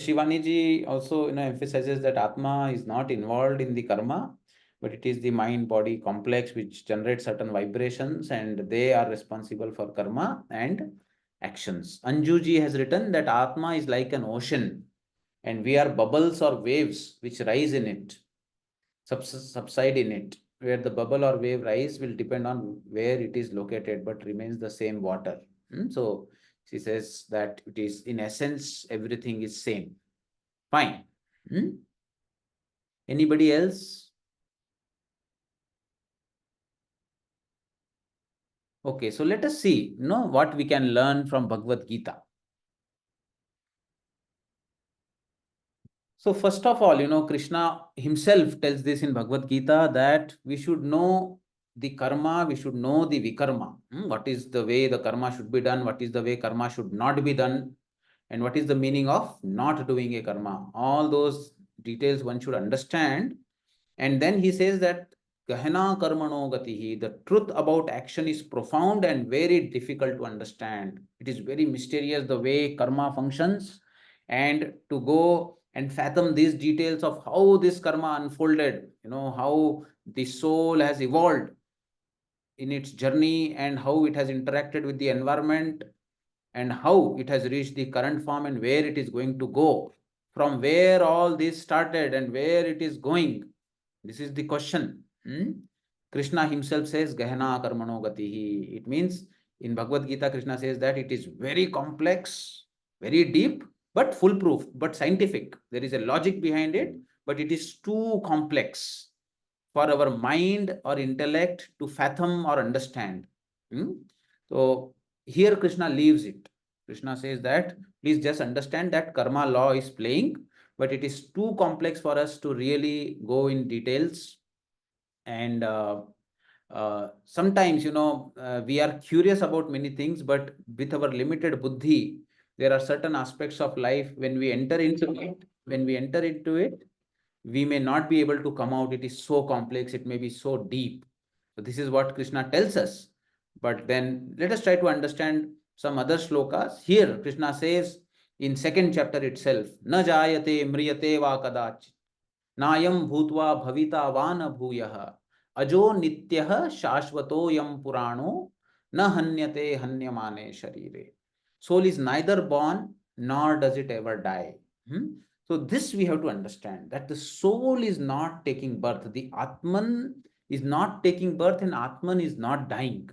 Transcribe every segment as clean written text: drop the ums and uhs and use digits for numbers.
Shivani ji also emphasizes that Atma is not involved in the karma, but it is the mind body complex which generates certain vibrations and they are responsible for karma and actions. Anju ji has written that Atma is like an ocean and we are bubbles or waves which rise in it, subside in it. Where the bubble or wave rise will depend on where it is located, but remains the same water. So she says that it is in essence everything is same. Fine. Anybody else? Okay, so let us see, what we can learn from Bhagavad Gita. So first of all, Krishna himself tells this in Bhagavad Gita that we should know the karma, we should know the vikarma. What is the way the karma should be done? What is the way karma should not be done? And what is the meaning of not doing a karma? All those details one should understand. And then he says that Gahana karmano gatihi, the truth about action is profound and very difficult to understand. It is very mysterious the way karma functions, and to go and fathom these details of how this karma unfolded, how the soul has evolved in its journey and how it has interacted with the environment and how it has reached the current form and where it is going to go, from where all this started and where it is going. This is the question. Krishna himself says, Gahana karmano gatihi. It means in Bhagavad Gita, Krishna says that it is very complex, very deep, but foolproof, but scientific. There is a logic behind it, but it is too complex for our mind or intellect to fathom or understand. So here Krishna leaves it. Krishna says that please just understand that karma law is playing, but it is too complex for us to really go in details. And sometimes, we are curious about many things, but with our limited buddhi, there are certain aspects of life when we enter into it, we may not be able to come out. It is so complex, it may be so deep. So this is what Krishna tells us. But then let us try to understand some other shlokas. Here Krishna says in second chapter itself, na jayate mriyate va kadach nayam bhutva bhavita van bhuyah ajo nityah shashvato yam purano na hanyate hanyamane sharire. Soul is neither born nor does it ever die. So this we have to understand, that the soul is not taking birth. The Atman is not taking birth and Atman is not dying.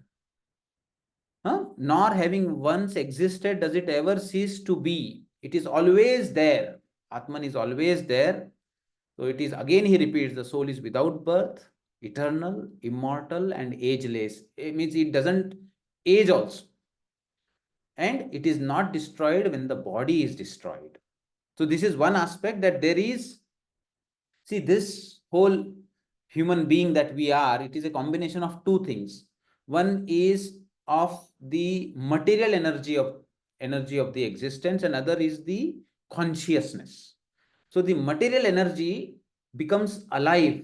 Nor having once existed does it ever cease to be. It is always there. Atman is always there. So it is, again he repeats, the soul is without birth, eternal, immortal and ageless. It means it doesn't age also. And it is not destroyed when the body is destroyed. So this is one aspect, that there is, see, this whole human being that we are, it is a combination of two things. One is of the material energy of the existence, and other is the consciousness. So the material energy becomes alive,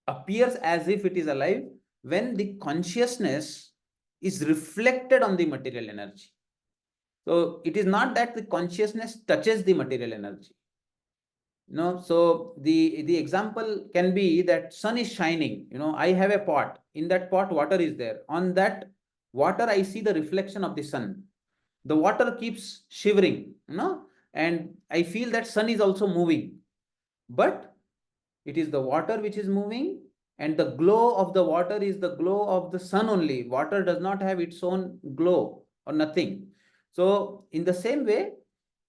appears as if it is alive, when the consciousness is reflected on the material energy. So it is not that the consciousness touches the material energy. So the example can be that sun is shining. I have a pot. In that pot, water is there. On that water, I see the reflection of the sun. The water keeps shivering, and I feel that sun is also moving. But it is the water which is moving, and the glow of the water is the glow of the sun only. Water does not have its own glow or nothing. So in the same way,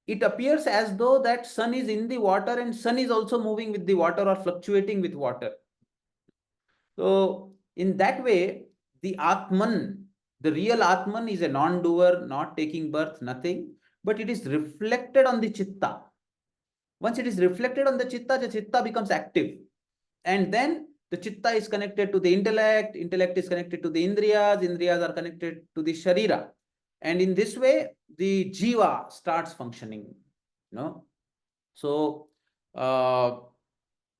it appears as though that sun is in the water and sun is also moving with the water or fluctuating with water. So in that way, the Atman, the real Atman, is a non-doer, not taking birth, nothing, but it is reflected on the Chitta. Once it is reflected on the Chitta becomes active. And then the Chitta is connected to the intellect is connected to the Indriyas are connected to the Sharira. And in this way, the Jiva starts functioning. So, so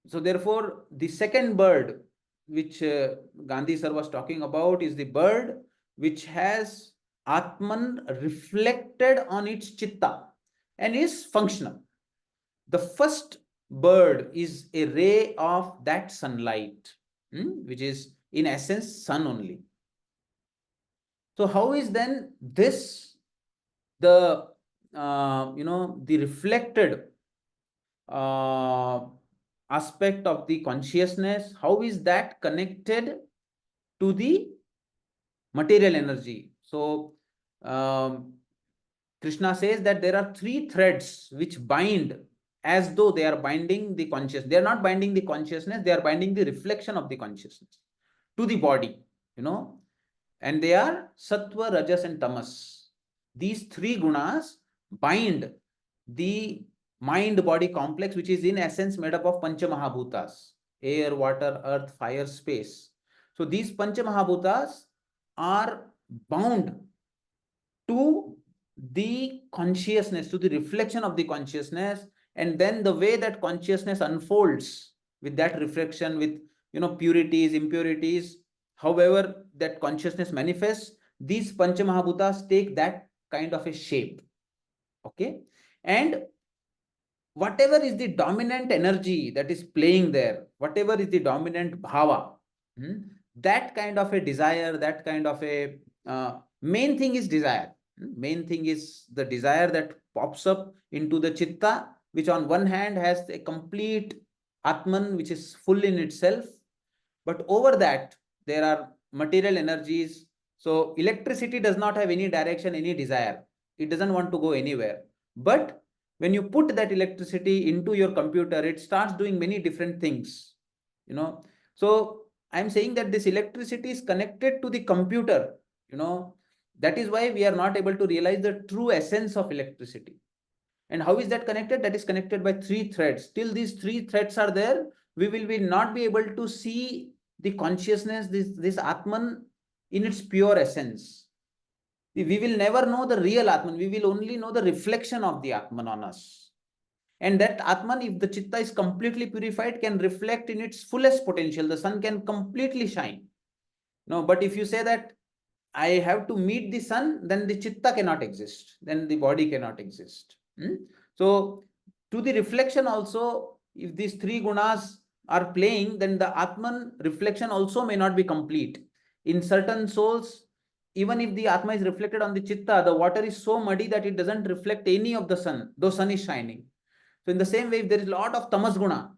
therefore, the second bird, which Gandhi sir was talking about, is the bird which has Atman reflected on its Chitta and is functional. the first bird is a ray of that sunlight, which is in essence sun only. So how is then this the the reflected aspect of the consciousness? How is that connected to the material energy? So Krishna says that there are three threads which bind, as though they are binding the consciousness. They are not binding the consciousness, they are binding the reflection of the consciousness to the body, and they are sattva, rajas, and tamas. These three gunas bind the mind body complex, which is in essence made up of pancha mahabhutas: air, water, earth, fire, space. So these pancha mahabhutas are bound to the consciousness, to the reflection of the consciousness, and then the way that consciousness unfolds with that reflection, with purities, impurities, however that consciousness manifests, these pancha mahabhutas take that kind of a shape. Okay, and whatever is the dominant energy that is playing there, whatever is the dominant bhava, that kind of a desire, that kind of a main thing is desire. Main thing is the desire that pops up into the chitta, which on one hand has a complete Atman, which is full in itself, but over that there are material energies. So electricity does not have any direction, any desire. It doesn't want to go anywhere. But when you put that electricity into your computer, it starts doing many different things. So I'm saying that this electricity is connected to the computer. That is why we are not able to realize the true essence of electricity. And how is that connected? That is connected by three threads. Till these three threads are there, we will not be able to see the consciousness, this Atman in its pure essence. We will never know the real Atman. We will only know the reflection of the Atman on us. And that Atman, if the Chitta is completely purified, can reflect in its fullest potential. The sun can completely shine. No, but if you say that I have to meet the sun, then the Chitta cannot exist. Then the body cannot exist. So, to the reflection also, if these three gunas are playing, then the Atman reflection also may not be complete. In certain souls, even if the Atma is reflected on the Chitta, the water is so muddy that it doesn't reflect any of the sun, though sun is shining. So in the same way, if there is a lot of tamas guna,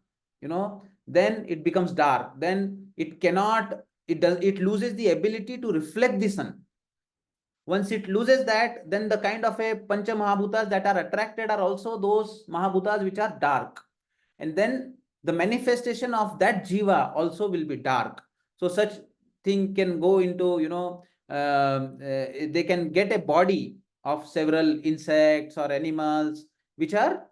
then it becomes dark. Then it loses the ability to reflect the sun. Once it loses that, then the kind of a pancha mahabhutas that are attracted are also those mahabhutas which are dark. And then the manifestation of that jiva also will be dark. So such thing can go into, they can get a body of several insects or animals which are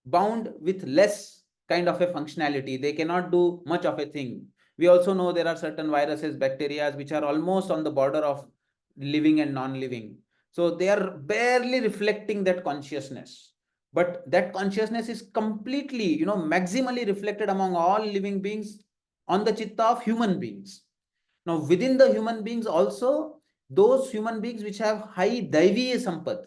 bound with less kind of a functionality. They cannot do much of a thing. We also know there are certain viruses, bacteria, which are almost on the border of living and non-living. So they are barely reflecting that consciousness. But that consciousness is completely, maximally reflected among all living beings on the chitta of human beings. Now, within the human beings also, those human beings which have high daiviya sampat,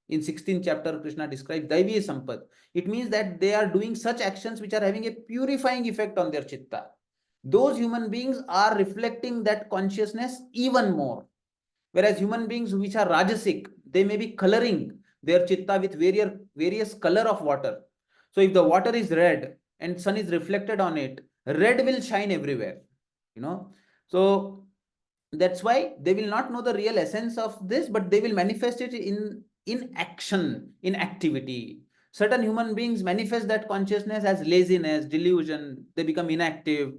in 16th chapter, Krishna describes daiviya sampat. It means that they are doing such actions which are having a purifying effect on their chitta. Those human beings are reflecting that consciousness even more. Whereas human beings which are rajasic, they may be coloring their chitta with various color of water. So if the water is red and sun is reflected on it, red will shine everywhere. So that's why they will not know the real essence of this, but they will manifest it in action, in activity. Certain human beings manifest that consciousness as laziness, delusion. They become inactive.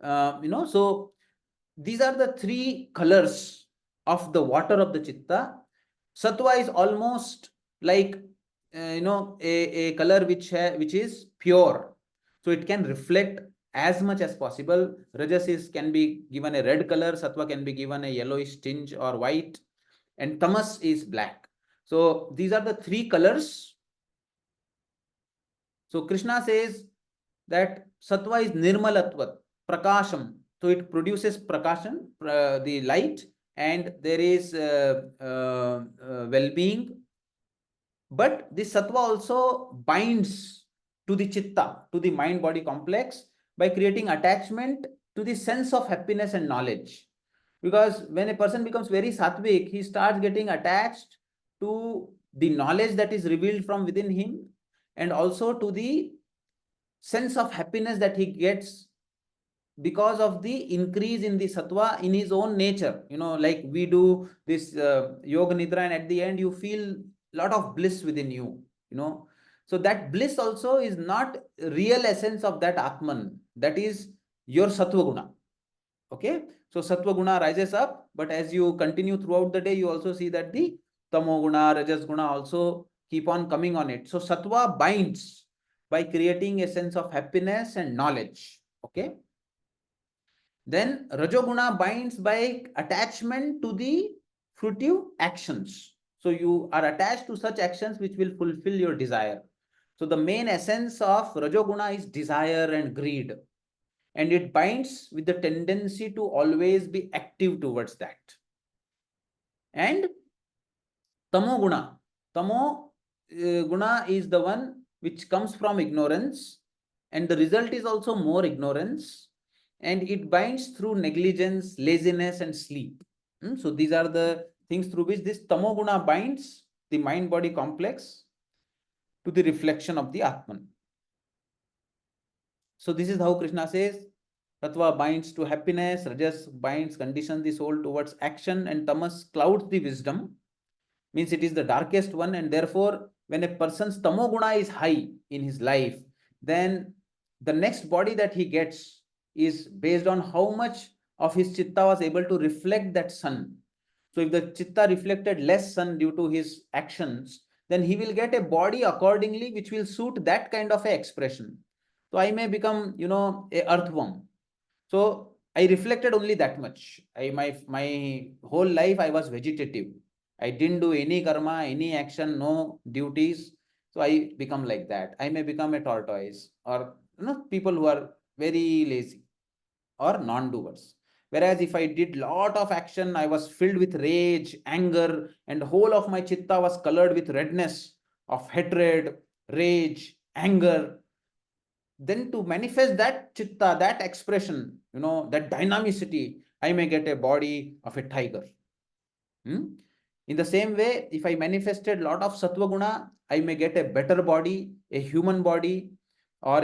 So these are the three colors of the water of the chitta. Sattva is almost like a color which is pure, so it can reflect as much as possible. Rajas can be given a red color, sattva can be given a yellowish tinge or white, and tamas is black. So these are the three colors. So Krishna says that sattva is nirmalatvat, prakasham. So it produces prakashan, the light, and there is well-being. But this sattva also binds to the chitta, to the mind body complex, by creating attachment to the sense of happiness and knowledge. Because when a person becomes very sattvic, he starts getting attached to the knowledge that is revealed from within him, and also to the sense of happiness that he gets because of the increase in the sattva in his own nature. Like we do this yoga nidra, and at the end you feel lot of bliss within you. So that bliss also is not real essence of that atman, that is your sattva guna. Okay, so sattva guna rises up, but as you continue throughout the day, you also see that the tamo guna, rajas guna also keep on coming on it. So sattva binds by creating a sense of happiness and knowledge. Okay, then rajoguna binds by attachment to the fruitive actions. So you are attached to such actions which will fulfill your desire. So the main essence of rajoguna is desire and greed, and it binds with the tendency to always be active towards that. And tamo guna, tamo guna is the one which comes from ignorance, and the result is also more ignorance, and it binds through negligence, laziness, and sleep. So these are the things through which this tamo guna binds the mind body complex to the reflection of the atman. So this is how Krishna says Sattva binds to happiness, Rajas binds, conditions the soul towards action, and Tamas clouds the wisdom, means it is the darkest one. And therefore, when a person's tamoguna is high in his life, then the next body that he gets is based on how much of his chitta was able to reflect that sun. So if the chitta reflected less sun due to his actions, then he will get a body accordingly which will suit that kind of a expression. So I may become, a earthworm. So I reflected only that much. My whole life I was vegetative. I didn't do any karma, any action, no duties. So I become like that. I may become a tortoise, or people who are very lazy or non-doers. Whereas if I did lot of action, I was filled with rage, anger, and whole of my chitta was colored with redness of hatred, rage, anger. Then to manifest that chitta, that expression, that dynamicity, I may get a body of a tiger. In the same way, if I manifested lot of sattva guna, I may get a better body, a human body, or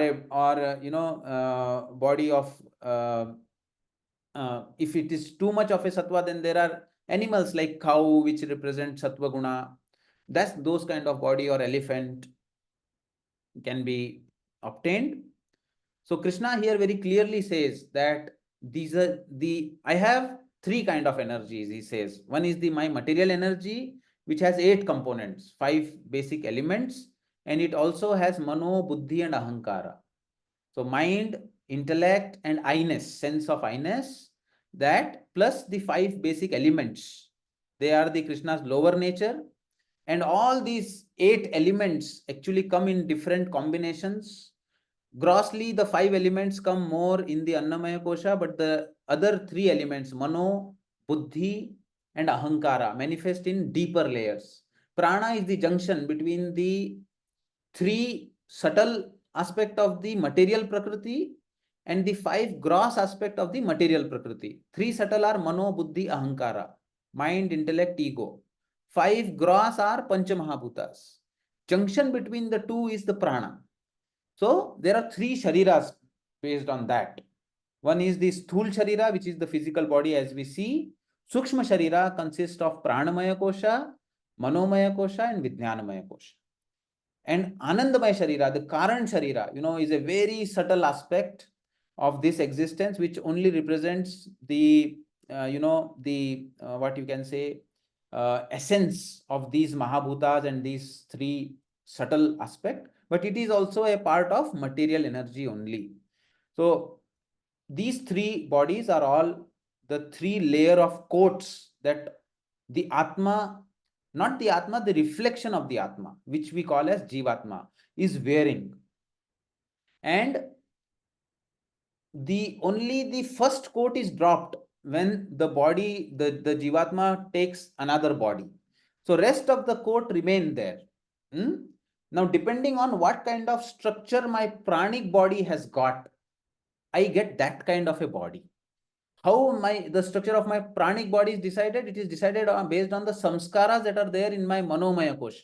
body of if it is too much of a sattva, then there are animals like cow which represent sattva guna. That's those kind of body, or elephant can be obtained. So Krishna here very clearly says that these are I have three kind of energies. He says one is my material energy, which has 8 components, 5 basic elements, and it also has mano, buddhi, and ahankara. So mind, intellect, and I-ness, sense of I-ness, that plus the 5 basic elements. They are the Krishna's lower nature, and all these 8 elements actually come in different combinations. Grossly, the 5 elements come more in the Annamaya Kosha, but the other 3 elements, Mano, Buddhi, and Ahankara, manifest in deeper layers. Prana is the junction between the 3 subtle aspect of the material Prakriti and the 5 gross aspect of the material Prakriti. 3 subtle are Mano, Buddhi, Ahankara, mind, intellect, ego. 5 gross are Panchamahabhutas. Junction between the 2 is the Prana. So there are 3 shariras based on that. One is the Sthul Sharira, which is the physical body as we see. Sukshma Sharira consists of Pranamaya Kosha, Manomaya Kosha, and Vijnanamaya Kosha. And Anandamaya Sharira, the Karan Sharira, is a very subtle aspect of this existence, which only represents the, what you can say, essence of these Mahabhutas and these 3 subtle aspect, but it is also a part of material energy only. So these 3 bodies are all the 3 layer of coats that the Atma, not the Atma, the reflection of the Atma, which we call as Jivatma, is wearing. And only the first coat is dropped when the body, the Jivatma takes another body. So rest of the coat remain there. Now, depending on what kind of structure my pranic body has got, I get that kind of a body. How the structure of my pranic body is decided? It is decided based on the samskaras that are there in my manomaya kosha.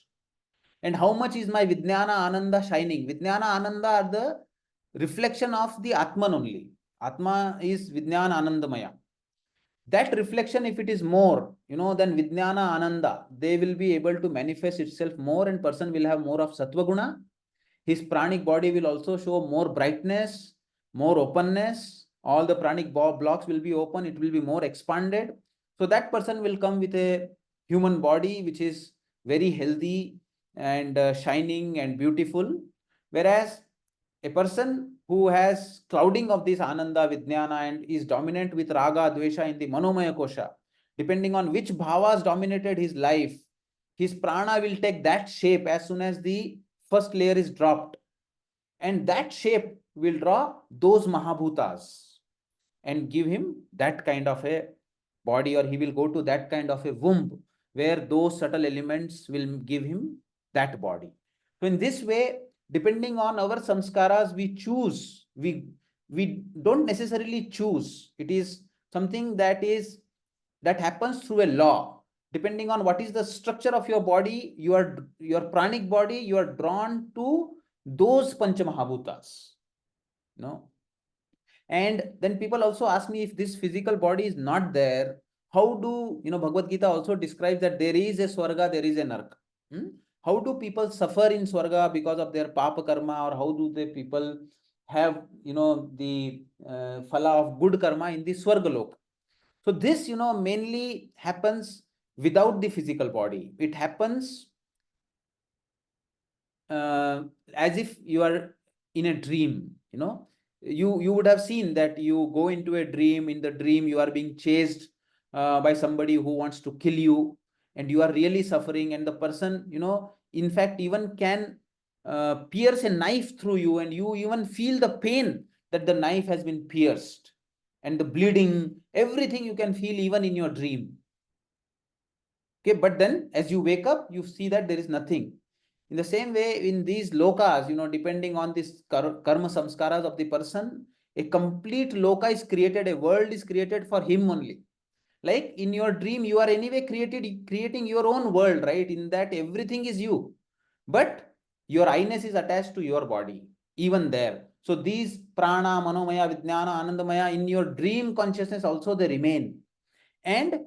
And how much is my Vijnana Ananda shining? Vijnana Ananda are the reflection of the Atman only. Atma is Vijnana Anandamaya. That reflection, if it is more, then Vijnana Ananda, they will be able to manifest itself more, and person will have more of Sattva Guna. His pranic body will also show more brightness, more openness. All the pranic blocks will be open, it will be more expanded. So that person will come with a human body which is very healthy and shining and beautiful. Whereas a person who has clouding of this Ananda, Vijnana, and is dominant with Raga, Dvesha in the Manomaya Kosha, depending on which bhavas dominated his life, his prana will take that shape as soon as the first layer is dropped. And that shape will draw those Mahabhutas and give him that kind of a body, or he will go to that kind of a womb where those subtle elements will give him that body. So in this way, depending on our samskaras, we choose. We don't necessarily choose. It is something that happens through a law. Depending on what is the structure of your body, your pranic body, you are drawn to those panchamahabhutas. And then people also ask me, if this physical body is not there, how do, Bhagavad Gita also describes that there is a Swarga, there is a Narka. How do people suffer in Swarga because of their Papa Karma, or how do the people have, the Phala of good karma in the Swarga Lok? So this, mainly happens without the physical body. It happens as if you are in a dream. You would have seen that you go into a dream. In the dream, you are being chased by somebody who wants to kill you, and you are really suffering, and the person, in fact, even can pierce a knife through you, and you even feel the pain that the knife has been pierced, and the bleeding, everything you can feel even in your dream. Okay, but then as you wake up, you see that there is nothing. In the same way, in these lokas, depending on this karma samskaras of the person, a complete loka is created, a world is created for him only. Like in your dream, you are anyway creating your own world, right? In that everything is you. But your I-ness is attached to your body, even there. So these prana, manomaya, vijnana, anandamaya, in your dream consciousness also they remain. And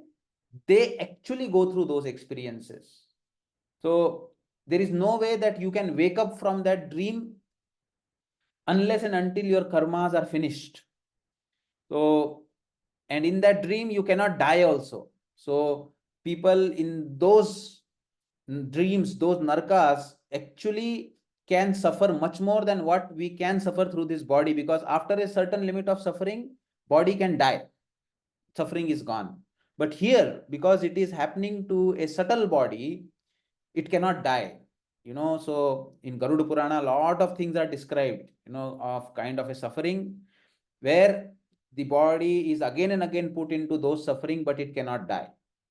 they actually go through those experiences. So there is no way that you can wake up from that dream unless and until your karmas are finished. So, and in that dream, you cannot die also. So people in those dreams, those narkas, actually can suffer much more than what we can suffer through this body, because after a certain limit of suffering, body can die. Suffering is gone. But here, because it is happening to a subtle body, it cannot die. So in Garuda Purana, a lot of things are described, of kind of a suffering where the body is again and again put into those suffering, but it cannot die.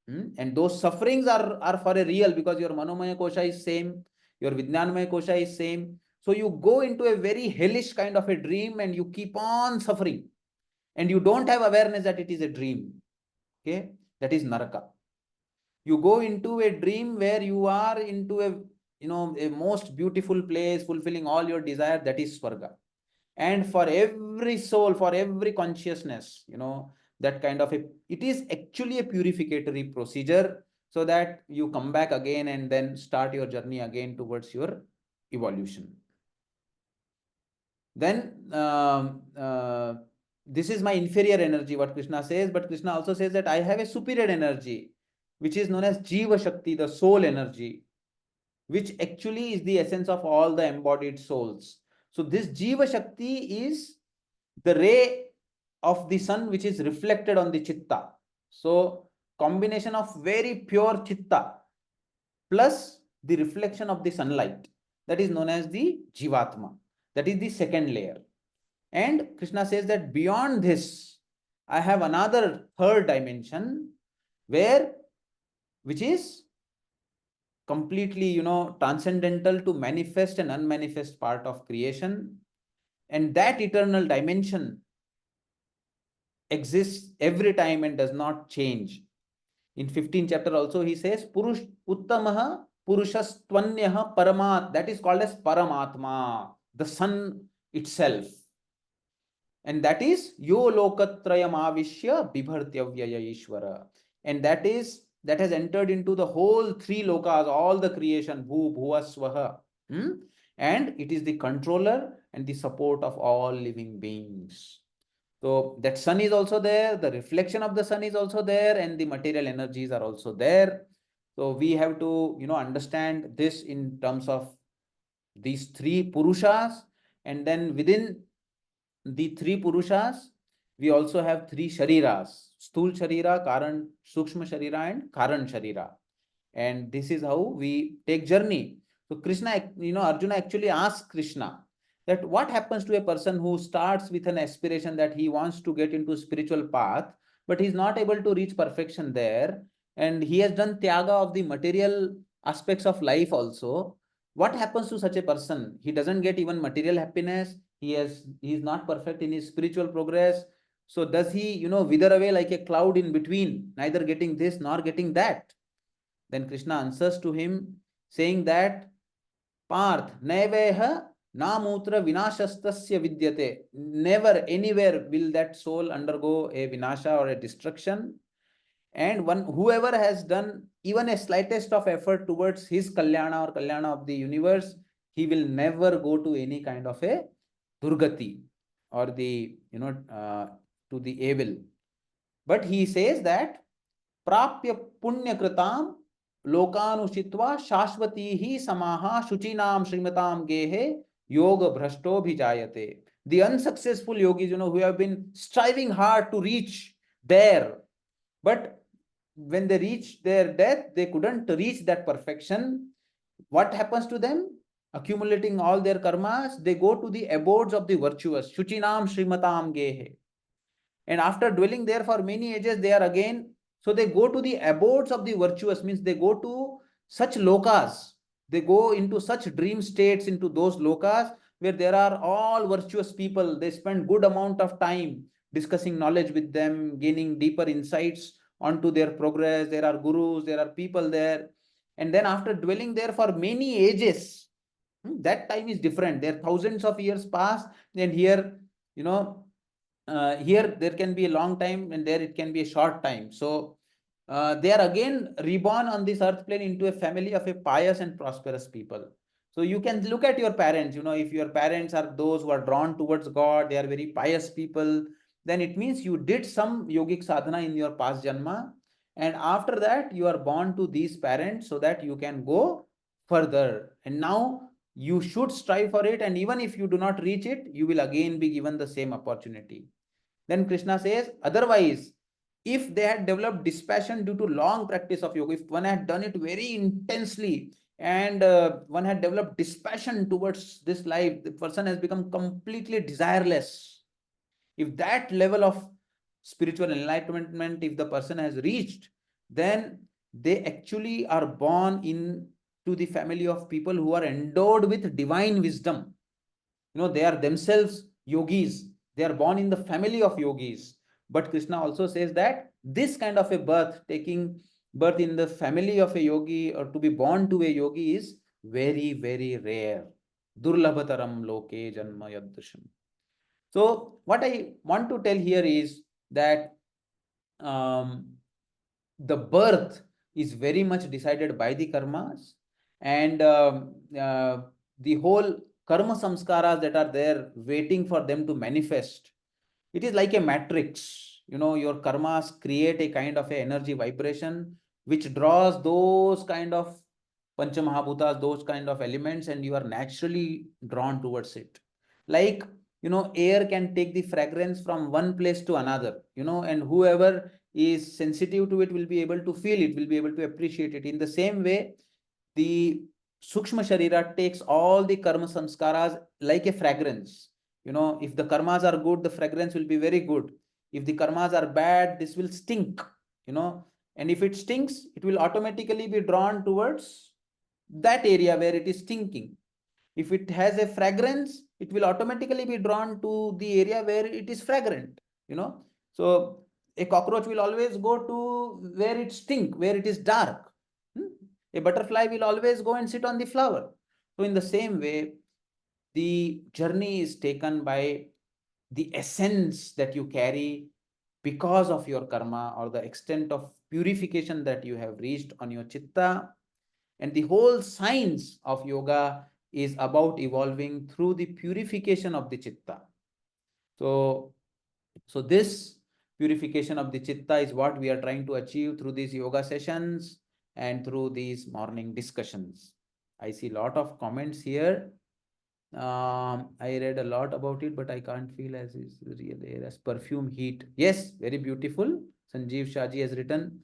And those sufferings are for a real, because your Manomaya Kosha is same, your Vijnanamaya Kosha is same. So you go into a very hellish kind of a dream and you keep on suffering, and you don't have awareness that it is a dream. Okay, that is Naraka. You go into a dream where you are into a most beautiful place, fulfilling all your desire, that is Swarga. And for every soul, for every consciousness, that kind of it is actually a purificatory procedure, so that you come back again and then start your journey again towards your evolution. Then this is my inferior energy, what Krishna says, but Krishna also says that I have a superior energy, which is known as Jiva Shakti, the soul energy, which actually is the essence of all the embodied souls. So this Jiva Shakti is the ray of the sun which is reflected on the Chitta. So combination of very pure Chitta plus the reflection of the sunlight, that is known as the Jivatma. That is the second layer. And Krishna says that beyond this, I have another third dimension which is completely, transcendental to manifest and unmanifest part of creation. And that eternal dimension exists every time and does not change. In 15th chapter also he says, Purush Uttamaha Purushastvanyaha Paramat. That is called as Paramatma, the sun itself. And that is Yo Lokatrayam Avishya Bibhartyavyaya Ishvara. And that has entered into the whole three lokas, all the creation, Bhu, Bhuva, Swaha. And it is the controller and the support of all living beings. So that sun is also there, the reflection of the sun is also there, and the material energies are also there. So we have to, understand this in terms of these three Purushas. And then within the three Purushas, we also have three Shariras: Sthul Sharira, Karan, Sukshma Sharira, and Karan Sharira. And this is how we take journey. So Krishna, Arjuna actually asks Krishna that what happens to a person who starts with an aspiration that he wants to get into spiritual path, but he's not able to reach perfection there, and he has done tyaga of the material aspects of life also. What happens to such a person? He doesn't get even material happiness. He is not perfect in his spiritual progress. So does he, wither away like a cloud in between, neither getting this nor getting that? Then Krishna answers to him saying that Parth, Neveha Namutra Vinashastasya Vidyate. Never anywhere will that soul undergo a Vinasha or a destruction. And whoever has done even a slightest of effort towards his Kalyana or Kalyana of the universe, he will never go to any kind of a Durgati or to the evil. But he says that Prapya Punya Kritam Lokanushitva Shashwati hi Samaha Shuchinam Srimatam Gehe Yoga Bhrashto Bhijayate. The unsuccessful yogis, who have been striving hard to reach there, but when they reach their death, they couldn't reach that perfection. What happens to them? Accumulating all their karmas, they go to the abodes of the virtuous. Shuchinam Srimatam Gehe. And after dwelling there for many ages, they are again, so they go to the abodes of the virtuous, means they go to such lokas, they go into such dream states, into those lokas where there are all virtuous people. They spend good amount of time discussing knowledge with them, gaining deeper insights onto their progress. There are gurus, there are people there. And then after dwelling there for many ages, that time is different. There thousands of years pass, and here, here there can be a long time and there it can be a short time. So they are again reborn on this earth plane into a family of a pious and prosperous people. So you can look at your parents, if your parents are those who are drawn towards God, they are very pious people, then it means you did some yogic sadhana in your past janma, and after that you are born to these parents so that you can go further. And now you should strive for it, and even if you do not reach it, you will again be given the same opportunity. Then Krishna says, otherwise, if they had developed dispassion due to long practice of yoga, if one had done it very intensely and one had developed dispassion towards this life, the person has become completely desireless. If that level of spiritual enlightenment, if the person has reached, then they actually are born into the family of people who are endowed with divine wisdom. They are themselves yogis. They are born in the family of yogis. But Krishna also says that this kind of a birth, taking birth in the family of a yogi or to be born to a yogi, is very, very rare. Durlabhataram loke janma yadrisham. So what I want to tell here is that the birth is very much decided by the karmas, and the whole karma samskaras that are there waiting for them to manifest. It is like a matrix. Your karmas create a kind of a energy vibration which draws those kind of panchamahabhutas, those kind of elements, and you are naturally drawn towards it. Like, air can take the fragrance from one place to another, and whoever is sensitive to it will be able to feel it, will be able to appreciate it. In the same way, the Sukshma Sharira takes all the karma samskaras like a fragrance. If the karmas are good, the fragrance will be very good. If the karmas are bad, this will stink, and if it stinks, it will automatically be drawn towards that area where it is stinking. If it has a fragrance, it will automatically be drawn to the area where it is fragrant, you know. So a cockroach will always go to where it stink, where it is dark. A butterfly will always go and sit on the flower. So in the same way, the journey is taken by the essence that you carry because of your karma, or the extent of purification that you have reached on your chitta. And the whole science of yoga is about evolving through the purification of the chitta. So, so this purification of the chitta is what we are trying to achieve through these yoga sessions and through these morning discussions. I see a lot of comments here. I read a lot about it, but I can't feel as is real air as perfume heat. Yes, very beautiful. Sanjeev Shaji has written,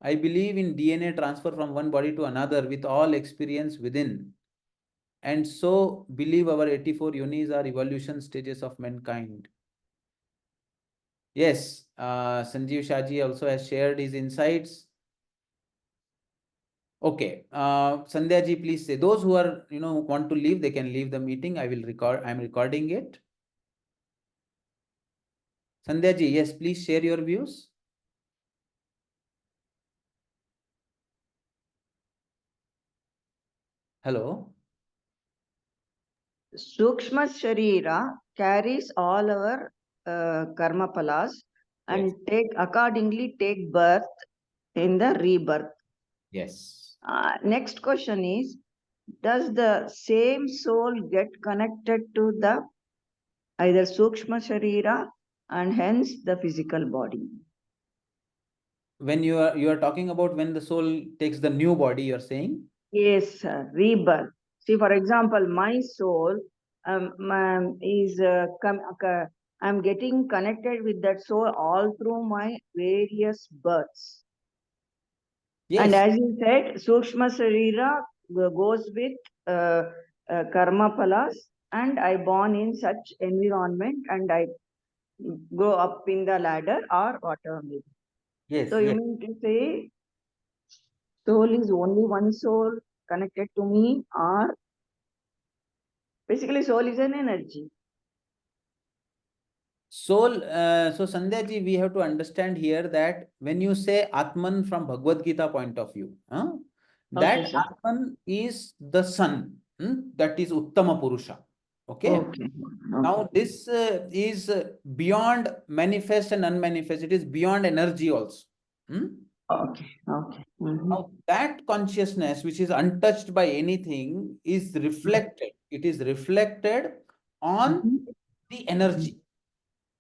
I believe in DNA transfer from one body to another with all experience within. And so believe our 84 yonis are evolution stages of mankind. Yes, Sanjeev Shaji also has shared his insights. Okay, Sandhya ji, please say, those who are, who want to leave, they can leave the meeting. I will record, I'm recording it. Sandhya ji, yes, please share your views. Hello. Sukshma Sharira carries all our karma palas and Yes. accordingly take birth in the rebirth. Yes. Next question is, does the same soul get connected to the either Sukshma Sharira and hence the physical body? When you are talking about when the soul takes the new body, you're saying? Yes, rebirth. See, for example, my soul is I'm getting connected with that soul all through my various births. And Yes. as you said, Sukshma Sarira goes with karma palas, and I born in such environment and I go up in the ladder or whatever. Yes. So you Yes. mean to say soul is only one soul connected to me, or basically soul is an energy? Soul, so Sandhya ji, we have to understand here that when you say Atman from Bhagavad Gita point of view, Okay, that sir. Atman is the sun, that is Uttama Purusha. Okay. Okay. Now this is beyond manifest and unmanifest. It is beyond energy also. Hmm? Okay. Okay. Now that consciousness, which is untouched by anything, is reflected. It is reflected on the energy.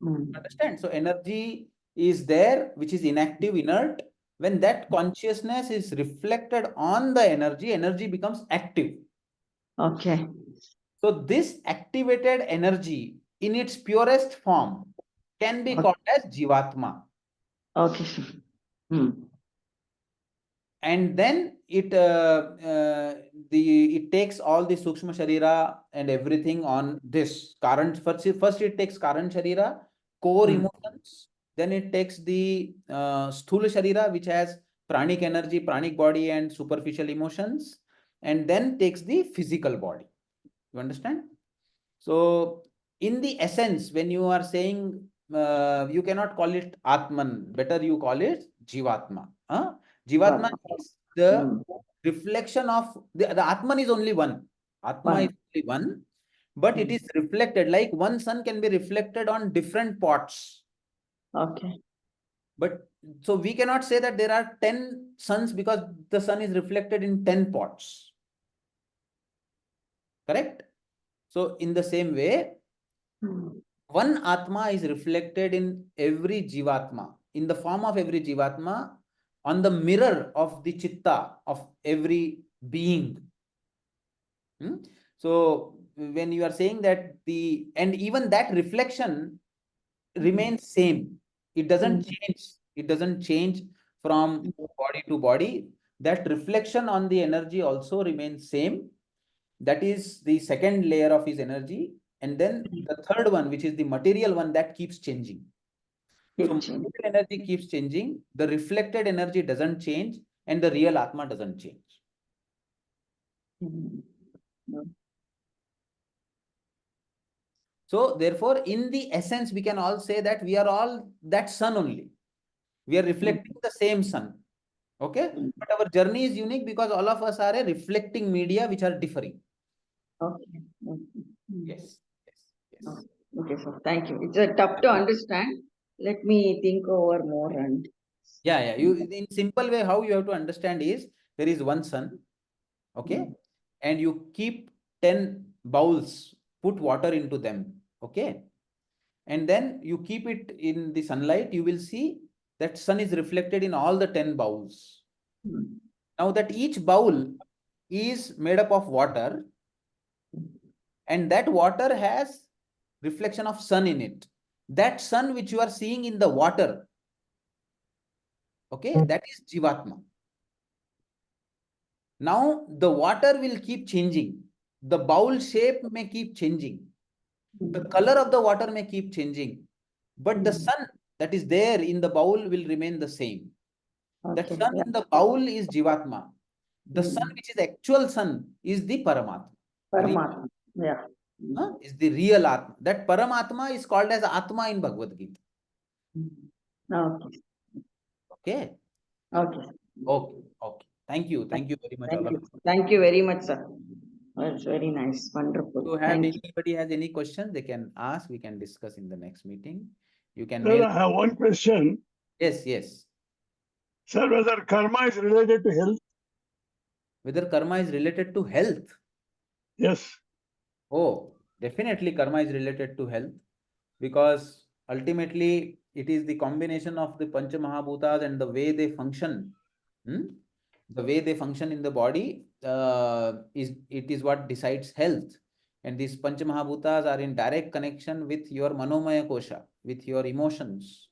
Understand? So energy is there, which is inactive, inert. When that consciousness is reflected on the energy, energy becomes active. Okay. So this activated energy in its purest form can be called as Jivatma. Okay, sir. And then it takes all the Sukshma Sharira and everything on this current. First it takes current Sharira, core emotions. Then it takes the Sthula Sharira, which has pranic energy, pranic body, and superficial emotions. And then takes the physical body. You understand? So, in the essence, when you are saying, you cannot call it Atman, better you call it Jivatma. Jivatma is the reflection of the Atman is only one. Atma is One. only one, but it is reflected like one sun can be reflected on different pots. Okay. But so we cannot say that there are 10 suns because the sun is reflected in 10 pots. Correct? So, in the same way, one Atma is reflected in every Jivatma, in the form of every Jivatma, on the mirror of the Chitta of every being. So, when you are saying that and even that reflection remains same, it doesn't change. It doesn't change from body to body. That reflection on the energy also remains same. That is the second layer of his energy. And then the third one, which is the material one, that keeps changing. So material energy keeps changing. The reflected energy doesn't change. and the real Atma doesn't change. So therefore, in the essence, we can all say that we are all that sun only. We are reflecting the same sun. Okay? But our journey is unique because all of us are a reflecting media which are differing. Okay. Yes. Yes. Okay, sir. Thank you. It's tough to understand. Let me think over more and. Yeah. You in simple way, how you have to understand is there is one sun, okay, and you keep 10 bowls, put water into them, okay, and then you keep it in the sunlight, you will see that sun is reflected in all the 10 bowls. Now that each bowl is made up of water, and that water has reflection of sun in it. That sun which you are seeing in the water, okay, that is Jivatma. Now the water will keep changing. The bowl shape may keep changing. The color of the water may keep changing. But the sun that is there in the bowl will remain the same. That Okay. sun Yeah. in the bowl is Jivatma. The sun which is actual sun is the Paramatma. Paramatma. Yeah. Is the real Atma. That Paramatma is called as Atma in Bhagavad Gita. Okay. Okay. Okay. Okay. Okay. Thank you. Thank you very much, all Thank of you. you. Thank you very much, sir. That's very nice. Wonderful. To have Thank you. anybody has any questions, they can ask. We can discuss in the next meeting. You can Sir, mail. I have one question. Yes. Sir, whether karma is related to health? Whether karma is related to health? Yes. Oh, definitely karma is related to health because ultimately it is the combination of the Pancha Mahabhutas and the way they function. Hmm? The way they function in the body is what decides health. And these Pancha Mahabhutas are in direct connection with your Manomaya Kosha, with your emotions.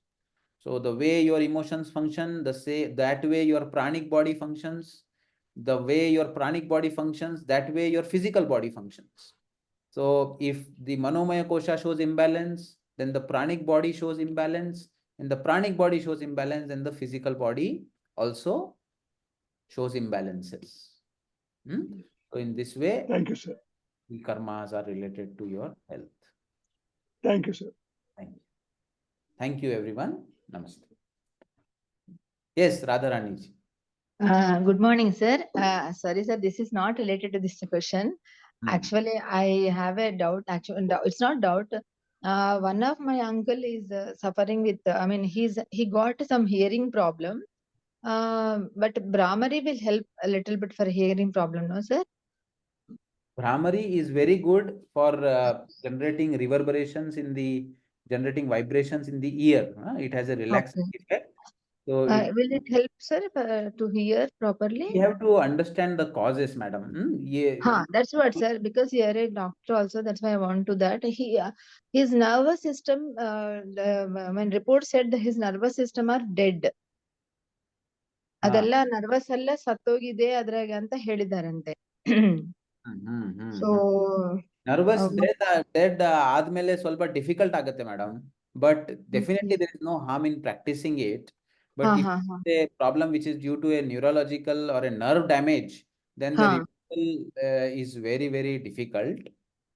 So the way your emotions function, that way your pranic body functions. The way your pranic body functions, that way your physical body functions. So if the Manomaya Kosha shows imbalance, then the pranic body shows imbalance, and the pranic body shows imbalance, then the physical body also shows imbalances. So in this way, Thank you, sir. the karmas are related to your health. Thank you, sir. Thank you. Thank you, everyone. Namaste. Yes, Radharani ji. Good morning, sir. Sorry, sir, this is not related to this question. Actually, I have a doubt. Actually, it's not doubt. One of my uncle is suffering with. He got some hearing problem. But Brahmari will help a little bit for hearing problem, no, sir? Brahmari is very good for generating reverberations in the generating vibrations in the ear. It has a relaxing Okay. effect. So it, Will it help, sir, to hear properly? we have to understand the causes, madam. Yeah. That's what, sir. Because you're a doctor also, that's why I want to that. His nervous system. When report said that his nervous system are dead. ಅದೆಲ್ಲ nervous ಎಲ್ಲ ಸತ್ತೋಗಿದೆ ಅದ್ರಾಗ ಅಂತ ಹೇಳಿದಾರಂತೆ. So nervous dead ಆದ್ಮೇಲೆ ಸ್ವಲ್ಪ difficult ಆಗುತ್ತೆ madam, but definitely there is no harm in practising it. But if it's a problem which is due to a neurological or a nerve damage, then the reversal is very, very difficult,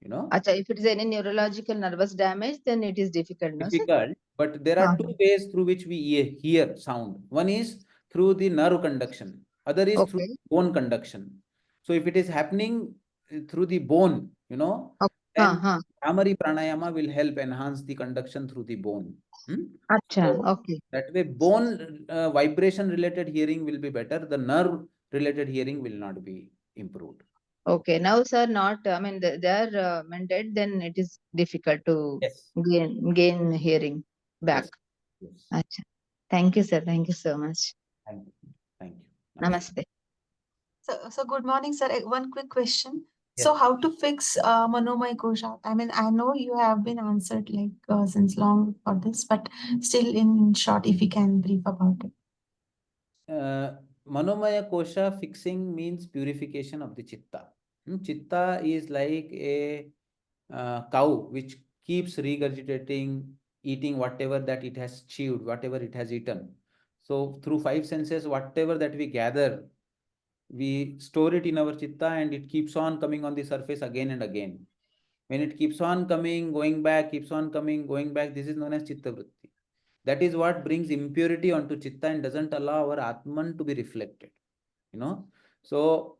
you know. Acha, if it is any neurological nervous damage, then it is difficult, no, sir? Difficult, but there are two ways through which we hear sound. One is through the nerve conduction, other is through bone conduction. So if it is happening through the bone, you know, then Bhramari pranayama will help enhance the conduction through the bone. Acha, So okay. that way bone vibration related hearing will be better, the nerve related hearing will not be improved. Okay, now, sir, not, they are dead, then it is difficult to Yes. gain hearing back. Yes. Acha. Thank you, sir. Thank you so much. Thank you. Namaste. So good morning, sir. One quick question. Yes. So how to fix Manomaya Kosha? I mean, I know you have been answered like since long for this, but still in short, if you can brief about it. Manomaya Kosha fixing means purification of the chitta. Chitta is like a cow which keeps regurgitating, eating whatever that it has chewed, whatever it has eaten. So So through five senses, whatever that we gather, we store it in our chitta and it keeps on coming on the surface again and again. When it keeps on coming, going back, keeps on coming, going back, this is known as chitta vritti. That is what brings impurity onto chitta and doesn't allow our Atman to be reflected. So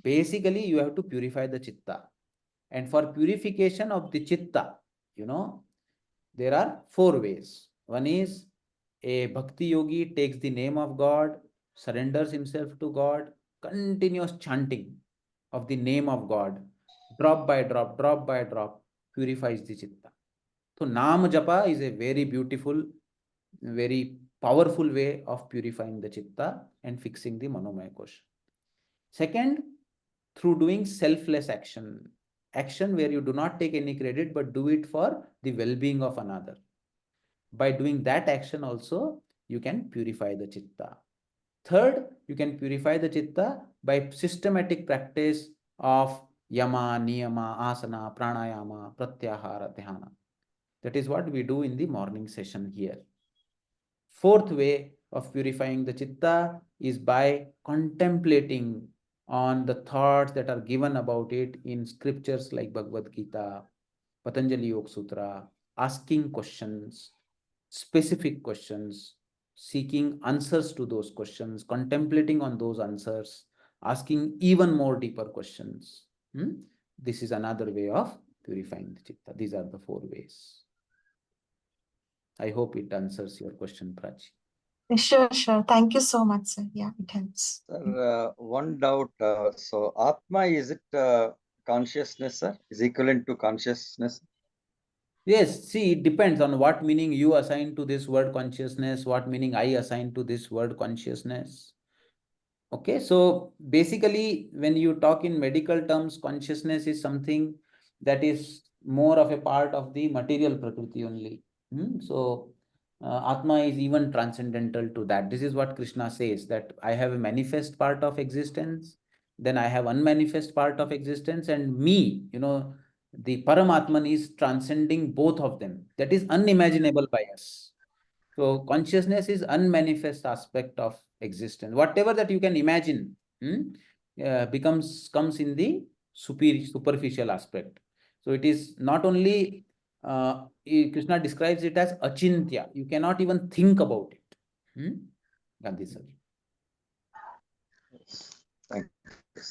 basically you have to purify the chitta. And for purification of the chitta, there are four ways. One is a bhakti yogi takes the name of God, surrenders himself to God, continuous chanting of the name of God, drop by drop, purifies the chitta. So Nam Japa is a very beautiful, very powerful way of purifying the chitta and fixing the Manomaya kosha. Second, through doing selfless action. Action where you do not take any credit but do it for the well-being of another. By doing that action also, you can purify the chitta. Third, you can purify the chitta by systematic practice of yama, niyama, asana, pranayama, pratyahara, dhyana. That is what we do in the morning session here. Fourth way of purifying the chitta is by contemplating on the thoughts that are given about it in scriptures like Bhagavad Gita, Patanjali Yoga Sutra, asking questions, specific questions, seeking answers to those questions, contemplating on those answers, asking even more deeper questions. This is another way of purifying the chitta. These are the four ways. I hope it answers your question, Prachi. Sure, sure. Thank you so much, sir. Yeah, it helps. Sir, one doubt. So, Atma, is it consciousness, sir? Is equivalent to consciousness? Yes, see, it depends on what meaning you assign to this word consciousness, what meaning I assign to this word consciousness. Okay, so basically, when you talk in medical terms, consciousness is something that is more of a part of the material prakriti only. So, Atma is even transcendental to that. This is what Krishna says, that I have a manifest part of existence, then I have unmanifest part of existence, and me, the Paramatman is transcending both of them. That is unimaginable by us. So consciousness is unmanifest aspect of existence. Whatever that you can imagine comes in the superficial aspect. So it is not only Krishna describes it as achintya. You cannot even think about it. Gandhi sir.